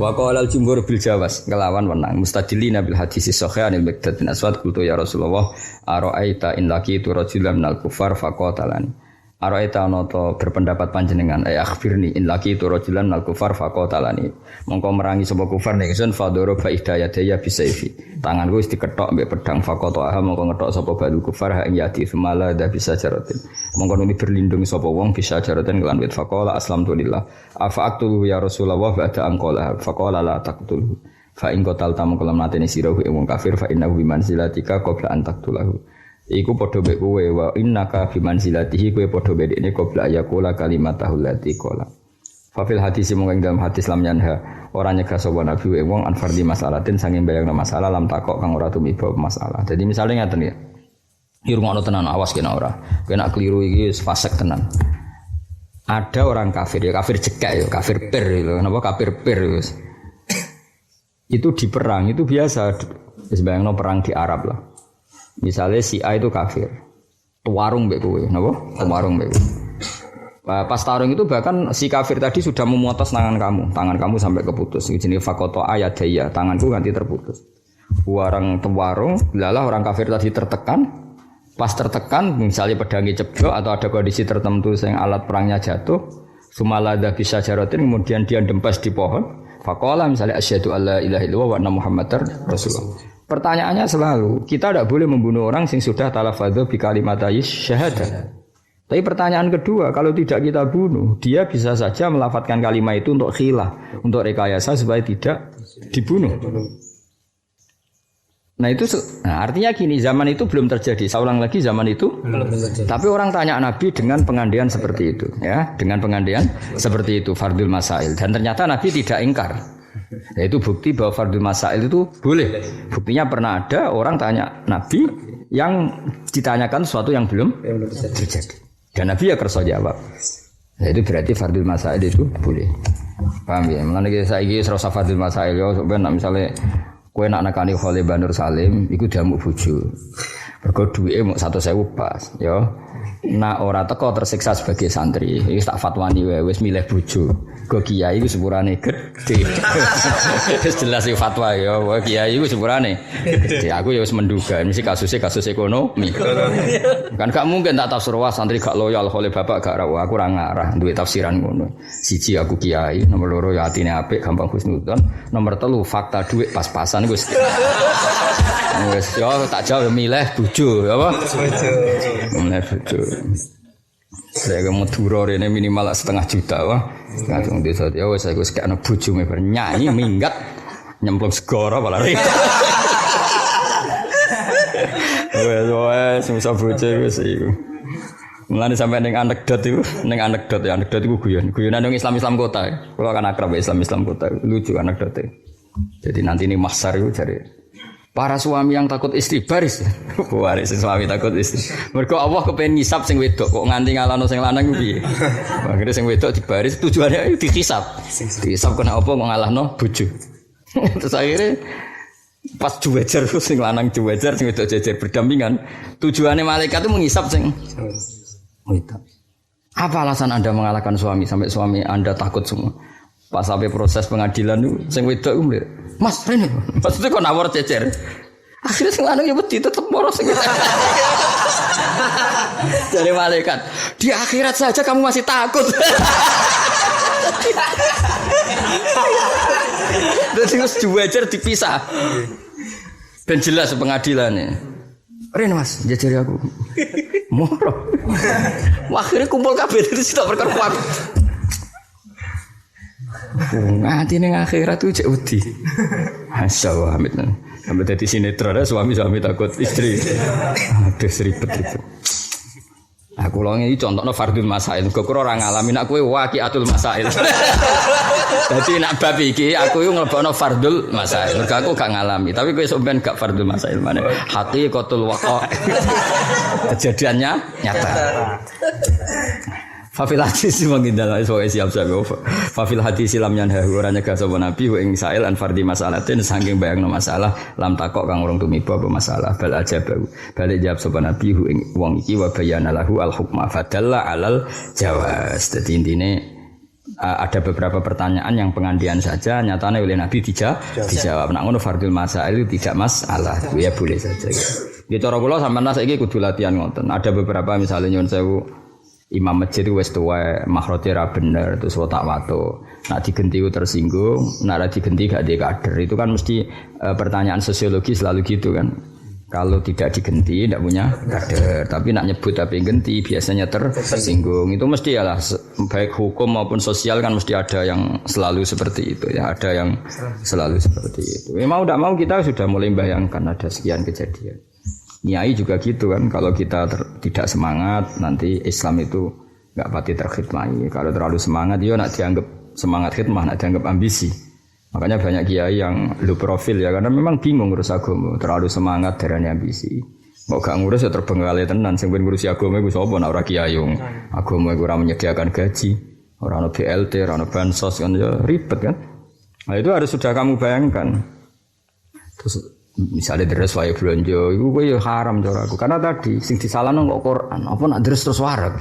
Wa qala al-jumhur bil jawaz kelawan wenang mustadillina bil hadis sahih anil Miqdad bin Aswad qultu ya Rasulullah ara'aita in laqitu rajulan minal kufar faqatalani. Ara'aita noto berpendapat panjenengan akhbirni in laqitu rajulan minal kufar faqatalani. Mongko merangi sapa kufar nek sun fadoro fa idayataya bisayfi. Tanganku wis dikethok mbek pedang faqataha mongko ngethok sapa balu kufar ha ing yati semala da bisa jaratin. Mongko nuli berlindung sapa wong bisa jaratin kelan wit faqala aslamtu lillah. Afa aqtulu ya Rasulullah ba'da angqala faqala la taqtulhu. Fa in qatal tamu kalam matene sirahu wong kafir fa innahu bimanzilatika qabla an taqtulahu. Iku padha mek kowe wa innaka bimanzilatihi kowe padha bedene qabla ayaqula kalimatahu allati qala. Fa fil hadis mung ing dalam hadis lam yanha ora nyegah sapa nabi wong an fardhi masalatin sanging bayangna masalah lam takok kang ora tumiba masalah. Jadi misalnya ngaten ya. Iki rungokno tenan awas kena ora. Kena keliru iki fasik tenan. Ada orang kafir ya kafir cekak ya kafir pir lho. Napa kafir pir wis. Itu di perang itu biasa. Wis bayangno perang di Arab lah. Misalnya si A itu kafir, tuwarung mbek kowe, napa? Tuwarung mbek kowe. Pas tarung itu bahkan si kafir tadi sudah memutus tangan kamu sampai keputus. Jenenge faqata ayadaya, tanganku ganti terputus. Orang tuwarung, lalah orang kafir tadi tertekan, pas tertekan misalnya pedangnya ceblok atau ada kondisi tertentu yang alat perangnya jatuh, sumalada bisa jaratin kemudian dia dempes di pohon. Faqala misalnya asyhadu alla ilaha illallah wa anna muhammadar rasulullah. Pertanyaannya selalu, kita tidak boleh membunuh orang yang sudah talafadhu bi kalimatai syahadah. Tapi pertanyaan kedua, kalau tidak kita bunuh, dia bisa saja melafadzkan kalimat itu untuk khilah, untuk rekayasa supaya tidak dibunuh. Nah itu, artinya gini, zaman itu belum terjadi. Saya ulang lagi, zaman itu belum terjadi. Tapi orang tanya Nabi dengan pengandian seperti itu, ya, dengan pengandian seperti itu, fardul masail. Dan ternyata Nabi tidak ingkar. Itu bukti bahwa fardhu masail itu boleh. Buktinya pernah ada orang tanya Nabi yang ditanyakan sesuatu yang belum terjadi. Dan Nabi ya kersa jawab. Itu berarti fardhu masail itu boleh. Paham ya? Mulane saiki serasa fardhu masail yo sampeyan misalnya kowe nak nekani Khalil Banur Salim iku diamuk bojo. Mergo duwike mung 100.000 pas, ya. Nak ora teko tersiksa sebagai santri, iki tak fatwani wae wis milih bojo. Go kiai iku sepurane gedhe. Wis jelas iki fatwa ya, wae kiai iku sepurane gedhe. Aku ya wis menduga, mesti kasus ekonomi. Kan gak mungkin tak tafsir wah santri gak loyal oleh bapak gak rawuh, aku ora ngarah duwe tafsiran ngono. Siji aku kiai, nomor loro ya atine apik gampang husnudzon, nomor telu fakta dhuwit pas-pasan wis. Wis yo tak jawab milih bojo apa? Milih bojo. Saya ke Madura rene minimal 500 juta wah. Langsung desa ya wis aku sekakno bojone bernyanyi minggat nyemplung segara malah. Wes bisa bojo wis iku. Mulane sampai ning anekdot iku guyon-guyonan ning Islam kota. Kalau kan akrab Islam kota. Lucu anekdote. Jadi nanti ini mahsyar iku jare para suami yang takut istri baris. Waris suami takut istri. Mergo Allah kepen ngisap sing wedok kok nganti ngalano sing lanang ku piye. Akhire sing wedok dibaris tujuannya dihisap. Dihisap kena apa kok ngalahno bojo. Terus akhirnya pas juwejer sing lanang juwejer sing wedok jejer berdampingan. Tujuannya malaikat itu menghisap sing wedok. Apa alasan Anda mengalahkan suami sampai suami Anda takut semua? Pas sampai proses pengadilan itu sing wedok ku Mas Rene, maksudnya kok nawar cecer. Akhirnya sing lanang ya wedi tetep moro sing. Dari malaikat, di akhirat saja kamu masih takut. Terus harus juwejer dipisah. Dan jelas pengadilannya. Rene Mas, jejeri aku. Moro. Akhirnya kumpul kabeh itu tak perkara. Nganti ning akhirat tuh cek wedi. Masyaallah amit. Sampai dadi sinetron suami takut istri. Aduh ribet itu. Aku lho iki contohno fardhul masail. Kok ora ngalamin aku waqiatul masail. Dadi nek bab iki aku yo nglebokno fardhul masail. Mergo aku gak ngalami, tapi kowe sampean gak fardhul masail maneh. Haqiqatul waqa. Kejadiannya nyata. Fafil hadis mangindal sebagai siap-siap. Fafil hadis lam yanhahu ora nyegah sapa nabi ing sail an fardhi masalatin saking bayangno masalah lam takok kang urung tumiba apa masalah bal ajabu. Balik jawab sapa nabi ing wong iki wa bayana lahu al hukma fadalla alal jawaz. Dadi intine ada beberapa pertanyaan yang pengandian saja nyatanya oleh Nabi dijawab. Nak ngono fardul masail itu tidak masalah. Ya boleh saja. Ya cara kula sampeyan saiki kudu latihan ngoten. Ada beberapa misalnya nyuwun sewu imam masjid wis tuwa makhrote ra bener terus tak wato. Nak digenti tersinggung, nak ra digenti gak dia kader. Itu kan mesti pertanyaan sosiologi selalu gitu kan. Kalau tidak digenti, tidak punya kader. Tapi nak nyebut tapi genti, biasanya tersinggung. Itu mesti ya lah, baik hukum maupun sosial kan mesti ada yang selalu seperti itu. Ya, ada yang selalu seperti itu. Ya, mau tidak mau kita sudah mulai membayangkan ada sekian kejadian. Nyai juga gitu kan. Kalau kita tidak semangat, nanti Islam itu nggak pati terkhidmati. Kalau terlalu semangat, ya nak dianggap semangat khidmah, nak dianggap ambisi. Makanya banyak kiai yang low profil ya, karena memang bingung ngurus agama, terlalu semangat darahnya ambisi. Mau gak ngurus ya terbengkalai tenan, sing ben ngurusi agama iku sapa nek ora kiai yung. Agama iku ora menyediakan gaji, ora ono BLT, ora ono bansos kan ya ribet kan. Nah itu harus sudah kamu bayangkan. Terus misalnya deres wae blonjo, iku kowe ya haram cara aku. Karena tadi sing disalahno kok Quran, apa nak deres terus warak.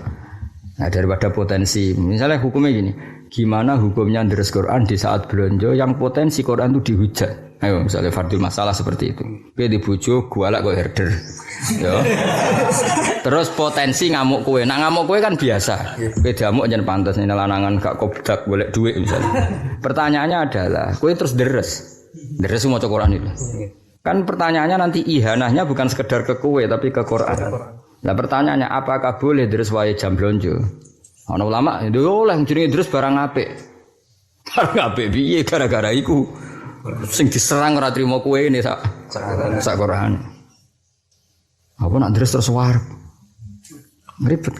Nah daripada potensi, misalnya hukumnya gini, gimana hukumnya deres Quran di saat belanja yang potensi Quran itu dihujat? Ayo misalnya fardul masalah seperti itu. Dia dibujuk, gualak kok herder. Ya. Terus potensi ngamuk kue, nak ngamuk kue kan biasa. Kue diamuk jangan pantas, ini lanangan gak kobdak boleh duit misalnya. Pertanyaannya adalah, kue terus deres mau Quran itu. Kan pertanyaannya nanti ihanahnya bukan sekedar ke kue tapi ke Quran. Nah pertanyaannya apakah boleh deres wae jam blonjo? Ana ulama itu oleh jenenge deres barang apik. Barang apik piye gara-gara iku sing diserang ora trimo kowe ne sak Quran. Apa nak deres terus warep. Ngribet.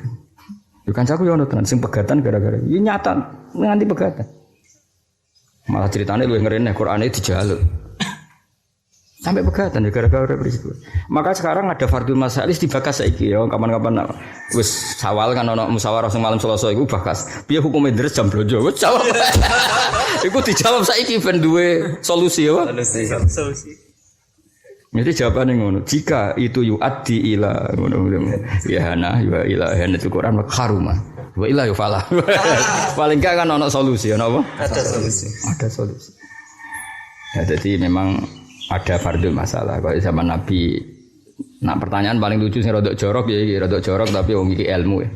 Yo kancaku yo ono tenan sing pegatan gara-gara. Iki nyata nganti pegatan. Malah ceritane luwih ngereneh Qur'ane dijaluk. Sampai pegatan ya gara-gara peristiwa. Maka sekarang ada fardhu masalis dibakas saiki ya kapan-kapan wis sawal kan ono musyawarah sing malam Selasa iku bakas. Piye hukume deres jam blonjo? Wis jawab. Iku dijawab saiki ben duwe solusi ya. Solusi. Jadi jawabannya ngono. Jika itu yu'addi ila ngono. Ya hana wa ila hana itu Quran haruma. Wa ila yufala. Paling gak kan ono solusi ya napa? Ada solusi. Ada solusi. Ya jadi memang ada fardhu masalah. Kalau zaman Nabi, nah pertanyaan paling lucu sih rodok jorok ya, rodok jorok tapi wong iki ilmu ya.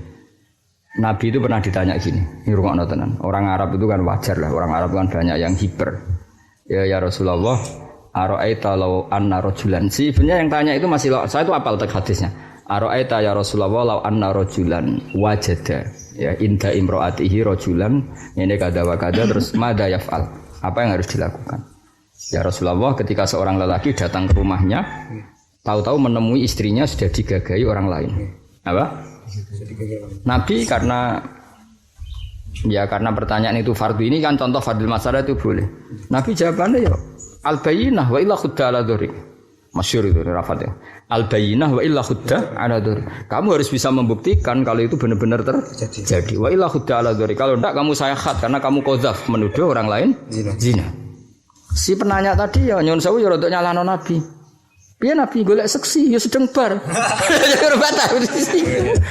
Nabi itu pernah ditanya gini, ini rungokno tenan. Orang Arab itu kan wajar lah, orang Arab kan banyak yang hiper. Ya Rasulullah, ara'aita law anna rajulan. Sebenarnya yang tanya itu masih saya itu apal teks hadisnya. Ara'aita ya Rasulullah law anna rajulan wajada ya inda imraatihi rajulan ini kada wa kada terus mada yaf'al. Apa yang harus dilakukan? Ya Rasulullah ketika seorang lelaki datang ke rumahnya tahu-tahu menemui istrinya sudah digagai orang lain. Apa? Nabi karena pertanyaan itu fardhu ini kan contoh fardhu masalah itu boleh. Nabi jawabannya ya al-bayyinah wa illa khudda ala dhuri. Masyhur itu rafatnya. Al-bayyinah wa illa khudda ala dhuri. Kamu harus bisa membuktikan kalau itu benar-benar terjadi. Wa illa khudda ala dhuri. Kalau enggak kamu sayakhat karena kamu qadzaf menuduh orang lain zina. Si penanya tadi ya nyun sewu ya rodok nyalano Nabi. Piye Nabi golek seksi ya sedeng bar.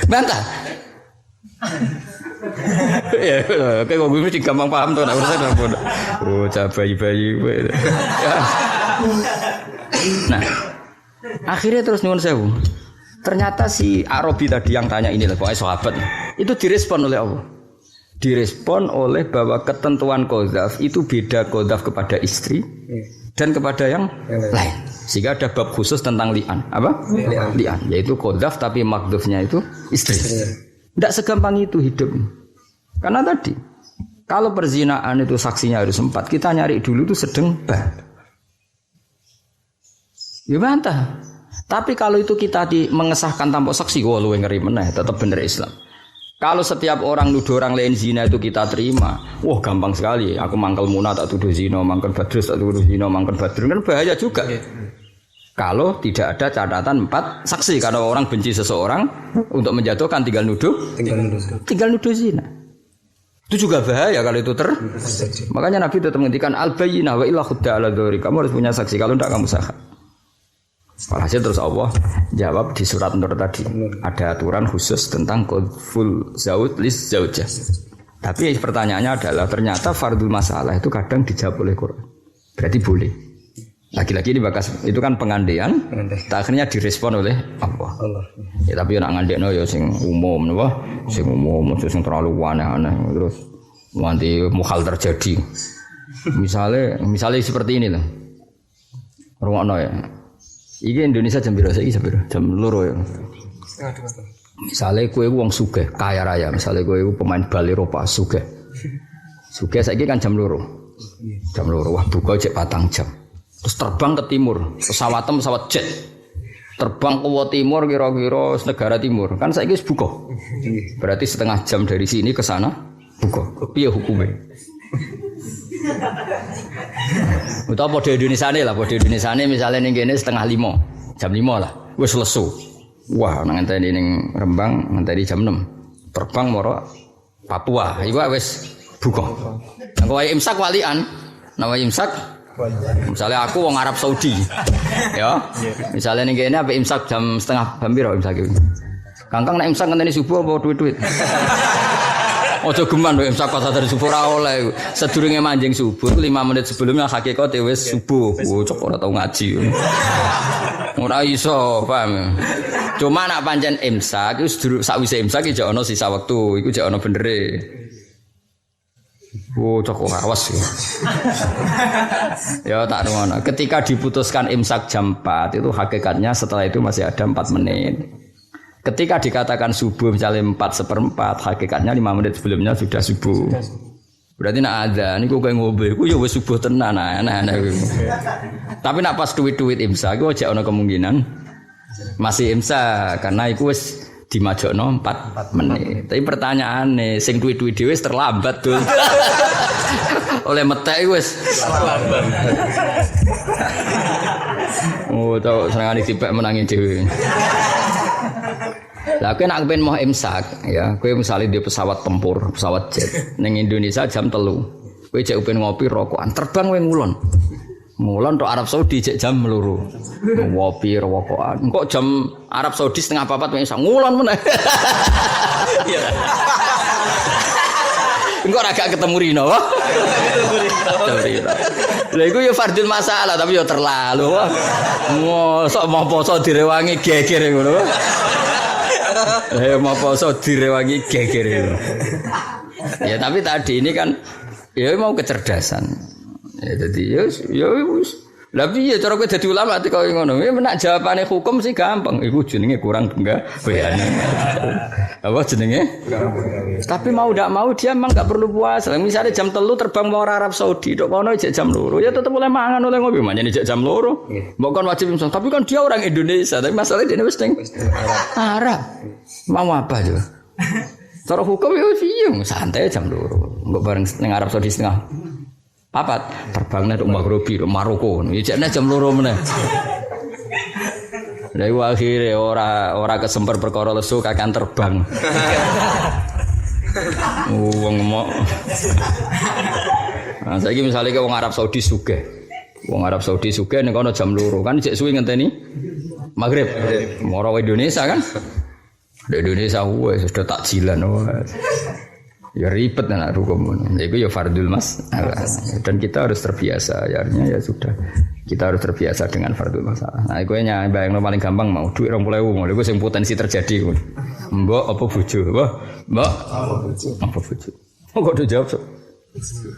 Bantah. Ya, kayak gue mesti gampang paham tuh, nak urusan apa? Oh, bayi-bayi. Nah, akhirnya terus nyun sewu. Ternyata si Arabi tadi yang tanya ini lah, pokoknya sahabat. Itu direspon oleh Allah. Direspon oleh bahwa ketentuan qadzaf itu beda qadzaf kepada istri dan kepada yang lain. Sehingga ada bab khusus tentang li'an. Apa? Li'an. Yaitu qadzaf tapi makdzufnya itu istri. Tidak segampang itu hidup. Karena tadi kalau perzinaan itu saksinya harus 4, kita nyari dulu itu sedang bar. Ya bantah. Tapi kalau itu kita mengesahkan tanpa saksi, wah luwih ngeri meneh, tetap bener Islam. Kalau setiap orang nuduh orang lain zina itu kita terima, wah gampang sekali. Aku mangkel Muna tak tuduh zina, mangkel Badrus tak tuduh zina, mangkel Badrus kan bahaya juga. Kalau tidak ada catatan 4 saksi, karena orang benci seseorang untuk menjatuhkan tinggal nuduh zina. Itu juga bahaya kalau itu terjadi. Makanya Nabi tetap menghentikan al-bayyinah wa illa khudda ala dhuri. Kamu harus punya saksi, kalau tidak kamu sah. Walhasil terus Allah jawab di surat Nur tadi ada aturan khusus tentang qadzful zauj lis zaujah. Tapi pertanyaannya adalah ternyata fardul masalah itu kadang dijawab oleh Quran. Berarti boleh. Lagi-lagi ini bakas itu kan pengandaian. Akhirnya direspon oleh Allah. Ya tapi nak ngandekno ya sing umum napa? Sing umum, sing terlalu aneh-aneh terus nanti mukhal terjadi. Misalnya seperti ini loh. Rungokno ya. Iki Indonesia jam berapa saiki sepiro? Jam 2 ya. Misalnya kowe wong sugih, kaya raya, misalnya kowe pemain bal Eropa sugih. Sugih saiki kan jam 2. Jam 2 wah buka cek 4 jam. Terus terbang ke timur, pesawat jet. Terbang ke timur kira-kira negara timur. Kan saiki wis buka. Berarti setengah jam dari sini ke sana buka. Piye hukumnya? Utawa padha Indonesiane lah, padha Indonesiane misale ning kene setengah 5, jam 5 lah, wis lesu. Wah, nang ngenteni ning Rembang ngenteni jam 6. Terbang moro Papua, iku wis buka. Nang kowe imsak walian, nama imsak. Misalnya aku wong Arab Saudi. Ya. Misalnya ning kene ape imsak jam setengah piro imsak iki. Kangkang nek imsak ngenteni subuh apa duit-duit. Ojo geman lho imsak pas dari subuh ora oleh. Sedurunge manjing subuh 5 menit sebelumnya hakikate wis subuh. Cocok ora tau ngaji. Ora iso, paham. Cuma nak pancen imsak iku sakwise imsak iki jek ana sisa wektu, iku jek ana benere. Cocok awas ya. Ya tak ngono. Ketika diputuskan imsak jam 4 itu hakikatnya setelah itu masih ada 4 menit. Ketika dikatakan subuh misalnya 4/4, hakikatnya 5 menit sebelumnya sudah subuh. Berarti nak ada, ini kok kayak ngobrol, kok ya wes subuh tenan, aneh-aneh. Tapi nak pas duit imsak, kok aja ada kemungkinan masih imsak, karena itu wes dimajokno 4 menit. Tapi pertanyaannya, sing duit dhewe terlambat tuh. Oleh metek wes terlambat. Oh, tau senengane dipek menangi dhewe. Lah kowe nek pengen mau imsak ya, kowe misale di pesawat tempur, pesawat jet ning Indonesia jam 3. Kowe jek pengen ngopi rokokan, terbang kowe ngulon. Ngulon tok Arab Saudi jek jam 2. Ngopi rokokan. Kok jam Arab Saudi setengah 4 imsak ngulon meneh. Iya. Engko ora gak ketemu Rino. Lha iku ya fardul masalah tapi ya terlalu. Mosok mau poso direwangi geger ngono. Lah mau poso direwangi geger. Ya tapi tadi ini kan ya mau kecerdasan. Ya jadi ya wis. Lah piye cara kowe dadi ulama ati koyo ngono. Ya menak jawabane hukum sih gampang. Iku jenenge kurang bayane. Apa jenenge? Tapi mau ndak mau dia memang enggak perlu puasa. Misalnya jam 3 terbang mau Arab Saudi, tok kono jek jam 2. Ya tetep oleh mangan oleh ngopi, manjane jek jam 2. Mbok kon wajib imsak. Tapi kan dia orang Indonesia, tapi masalahnya dia wis ning Arab. Mau apa tuh? Cara hukum ya piye? Santai jam 2. Mbok bareng ning Arab Saudi setengah 4 terbangnya untuk Maghribi, Maroko. Ijeknya jam 2 meneh. Lah akhire ora kesemper perkara lesu kakan terbang. Wong mok. Nah, saiki misale wong Arab Saudi sugih. Wong Arab Saudi sugih ning kono jam 2 kan jek suwi ngenteni Maghrib. Moro Indonesia kan. Di Indonesia wes sudah takjilan wes. Ya ribet anak hukum. Itu ya fardul mas. Dan kita harus terbiasa. Ya artinya ya sudah. Kita harus terbiasa dengan fardul masalah. Nah, itu yang paling gampang mau duit 20.000. Itu yang potensi terjadi. Mbok apa bojo? Mbok apa bojo? Kok do jawab?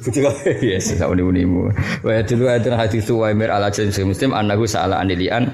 Bojo kae. Yes, sak uni-unimu. Wa dulu ada hadis Uwaimir al-Ajlan Muslim annahu sa'ala anilian.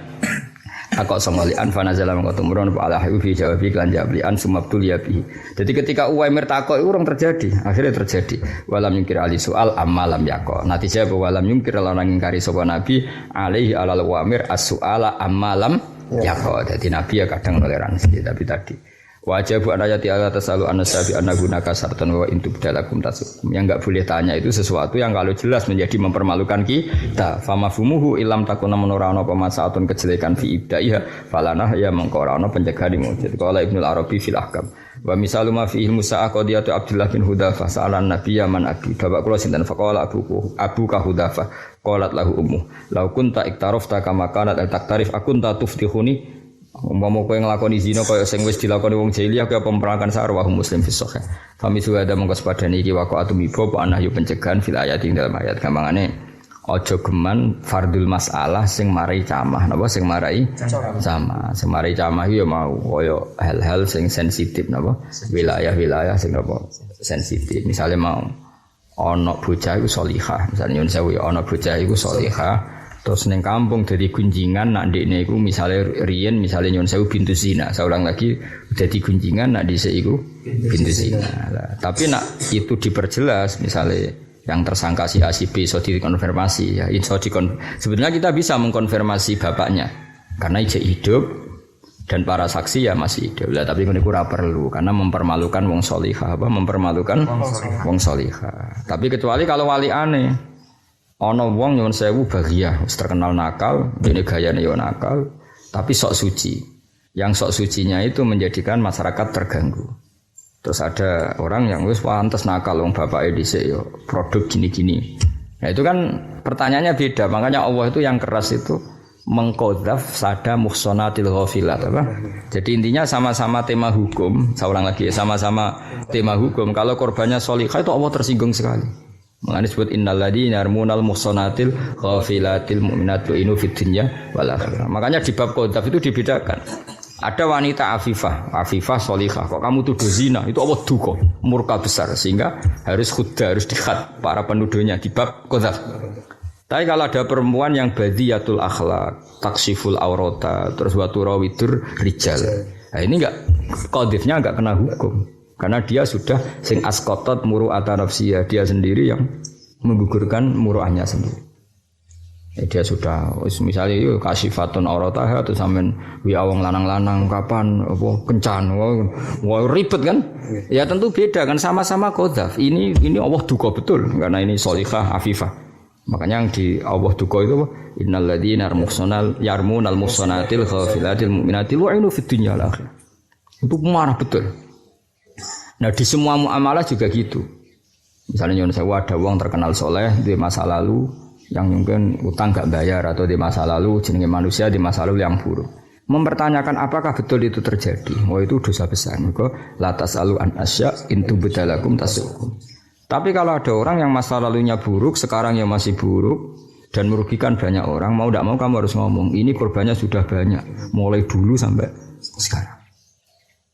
Aku sangalian fanazala mengkotumron ala fi jawabi kan jawabian sumabtul yabi. Jadi ketika Uwaimir takok itu orang terjadi, akhirnya terjadi. Walam yungkir ali soal amalam yako. Natijah bahwa walam yungkir lan ngingkari sapa nabi alaihi alal Uwaimir as-suala amalam yako. Jadi nabi ya kadang toleransi tapi tadi wajib ayat Allah tasalu anasabi anagunaka sartan wa intub dalakum tasum. Yang enggak boleh tanya itu sesuatu yang kalau jelas menjadi mempermalukan kita. Famafumuhu ilam takuna menorano pemasaatun kejelekan fi ibdaiha falanah ya mengkorano pencegahan mujud. Qala Ibnu Arabi fil ahkam. Wa misalu ma fihi Musa qadiyatu Abdullah bin Hudzafah sa'alan nabiyya man abi. Bapak kula sinten faqala abuka Hudzafah qalat lahu ummu. Law kunta iktarafta kama kanat al taktarif akunta tuftihuni Umpama kowe nglakoni zina kaya sing wis dilakoni wong jahiliyah kaya pemerakan sarwa muslim fi sahih. Kami sudah ada mongko sepadane iki waqa'atu mibo apa anah yo pencegahan fil ayat ing dalam ayat gampangane aja geman fardul masalah sing marai camah napa sing marai camah. Sing marai camah yo mau kaya hal-hal sing sensitif napa wilayah-wilayah sing napa sensitif. Misale mau ana bocah iku salihah, misale nyun sewu ana bocah iku salihah. Terus neng kampung dari gunjingan nak ndekne iku misale riyen misale nyon sewu bintu zina. Seorang lagi dadi gunjingan nak dhisik iku bintu zina. Tapi nak itu diperjelas misale yang tersangka si A si B iso dikonfirmasi ya sebenarnya kita bisa mengkonfirmasi bapaknya karena ijek hidup dan para saksi ya masih hidup. Lah tapi niku ora perlu karena mempermalukan wong salihah mempermalukan wong salihah. Tapi kecuali kalau wali aneh ana wong nyuwun sewu baghiyah wis terkenal nakal, dene gayane yo nakal, tapi sok suci. Yang sok sucinya itu menjadikan masyarakat terganggu. Terus ada orang yang wis pantes nakal wong bapake dhisik yo produk gini-gini. Nah itu kan pertanyaannya beda. Makanya Allah itu yang keras itu mengqadzaf sada muhsanatil ghafilat apa? Jadi intinya sama-sama tema hukum, saya ulang lagi sama-sama tema hukum. Kalau korbannya sholihah itu Allah tersinggung sekali. Mengenai disebut innal ladzina yarmunal muhsanatil ghafilatil mu'minatu inu fid dunya wal akhirah. Makanya di bab qadzaf itu dibedakan. Ada wanita afifah sholihah. Kok kamu tuduh zina? Itu Allah duka, murka besar sehingga harus khudda, harus dikhat para penuduhnya di bab qadzaf. Tapi kalau ada perempuan yang badiyatul akhlak, taksiful aurata, terus waturawidur rijal. Nah ini enggak qadzifnya enggak kena hukum. Karena dia sudah sing askotot muru'ata nafsiyah, dia sendiri yang menggugurkan muru'ahnya sendiri. Dia sudah misalnya yuk kasifatun aurataha atau sampean wi awang lanang-lanang kapan apa kencan wah ribet kan? Ya tentu beda kan sama-sama qadzaf. Ini Allah duka betul karena ini sholihah afifah. Makanya yang di Allah duka itu innal ladzina yarmunal muhsanatil ghafilatil mu'minatil wa'inu fid dunya wal akhirah. Itu marah betul. Nah di semua muamalah juga gitu. Misalnya nyon sewu ada wong terkenal soleh di masa lalu yang mungkin utang gak bayar atau di masa lalu jenenge manusia di masa lalu yang buruk. Mempertanyakan apakah betul itu terjadi. Wah itu dosa besar. Maka la tasalu an asya intu bedalakum tasukum. Tapi kalau ada orang yang masa lalunya buruk, sekarang yang masih buruk dan merugikan banyak orang, mau tidak mau kamu harus ngomong. Ini korbannya sudah banyak, mulai dulu sampai sekarang.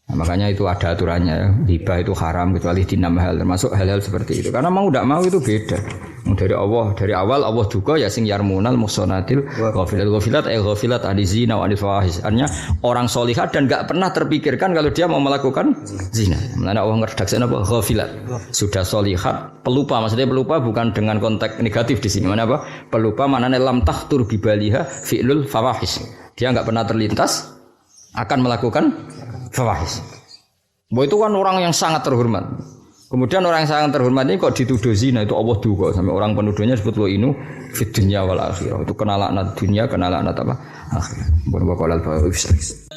Nah, makanya itu ada aturannya ya. Hibah itu haram kecuali di 6 hal, termasuk hal-hal seperti itu. Karena mau tidak mau itu beda. Dari Allah, dari awal Allah juga ya sing yarmunal muhsanatil ghafilat ahli zina wa anil fawahish. Artinya orang solihat dan enggak pernah terpikirkan kalau dia mau melakukan zina. Mulane Allah ngeredaksi apa? Ghafilat. Sudah solihat, pelupa. Maksudnya pelupa bukan dengan konteks negatif di sini. Mana apa? Pelupa maknanya lam tahtur bibaliha fi'lul fawahish. Dia enggak pernah terlintas akan melakukan fawahish. Bahwa itu kan orang yang sangat terhormat. Kemudian orang yang sangat terhormat ini kok dituduh zina, itu Allah duga sampai orang penuduhnya disebut wa inu fid dunya wal akhirah. Itu kena laknat dunia, kena laknat apa? Akhirah. Bon wa qalal fa ifsais.